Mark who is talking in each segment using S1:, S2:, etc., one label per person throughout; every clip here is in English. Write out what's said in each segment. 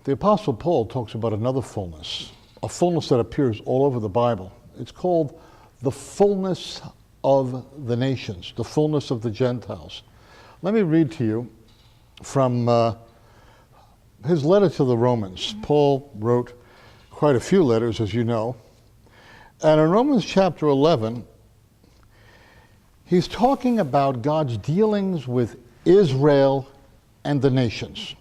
S1: The Apostle Paul talks about another fullness, a fullness that appears all over the Bible. It's called the fullness of the nations, the fullness of the Gentiles. Let me read to you from his letter to the Romans. Paul wrote quite a few letters, as you know. And in Romans chapter 11, he's talking about God's dealings with Israel and the nations.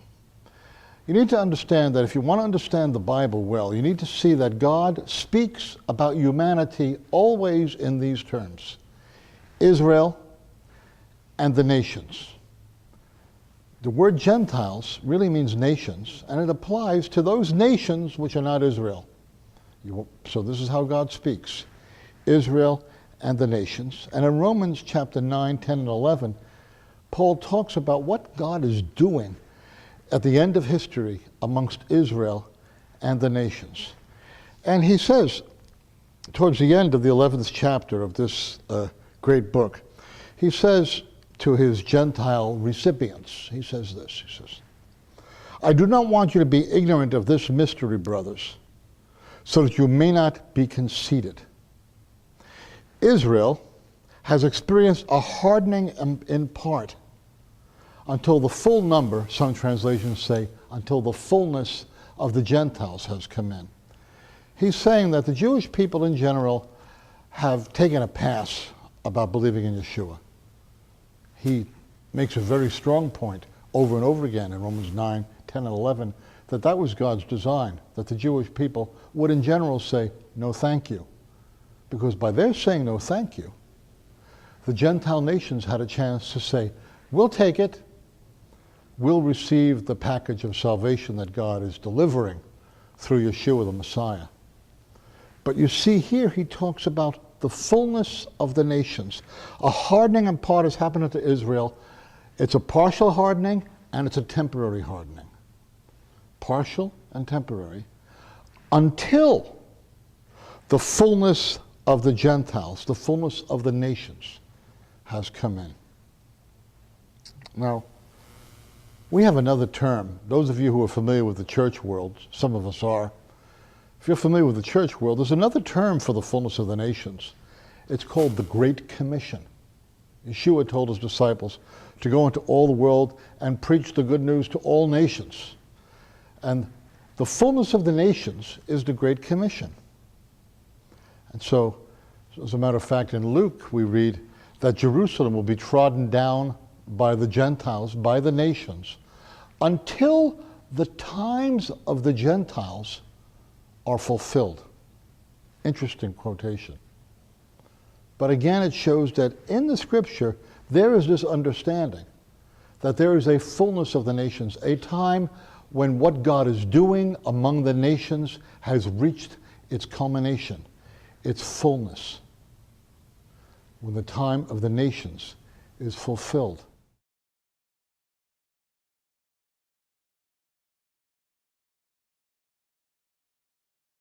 S1: You need to understand that if you want to understand the Bible well, you need to see that God speaks about humanity always in these terms: Israel and the nations. The word Gentiles really means nations, and it applies to those nations which are not Israel. So this is how God speaks: Israel and the nations. And in Romans chapter 9, 10, and 11, Paul talks about what God is doing at the end of history amongst Israel and the nations. And he says, towards the end of the 11th chapter of this great book, he says to his Gentile recipients, he says this, he says, "I do not want you to be ignorant of this mystery, brothers, so that you may not be conceited. Israel has experienced a hardening in part, until the full number," some translations say, until the fullness of the Gentiles has come in. He's saying that the Jewish people in general have taken a pass about believing in Yeshua. He makes a very strong point over and over again in Romans 9, 10, and 11, that that was God's design, that the Jewish people would in general say, "No thank you." Because by their saying no thank you, the Gentile nations had a chance to say, "We'll take it. We'll receive the package of salvation that God is delivering through Yeshua the Messiah." But you see here he talks about the fullness of the nations. A hardening in part has happened to Israel. It's a partial hardening and it's a temporary hardening. Partial and temporary, until the fullness of the Gentiles, the fullness of the nations has come in. Now, we have another term. Those of you who are familiar with the church world, some of us are, if you're familiar with the church world, there's another term for the fullness of the nations. It's called the Great Commission. Yeshua told his disciples to go into all the world and preach the good news to all nations. And the fullness of the nations is the Great Commission. And so, as a matter of fact, in Luke we read that Jerusalem will be trodden down by the Gentiles, by the nations, until the times of the Gentiles are fulfilled. Interesting quotation. But again, it shows that in the scripture, there is this understanding that there is a fullness of the nations, a time when what God is doing among the nations has reached its culmination, its fullness, when the time of the nations is fulfilled.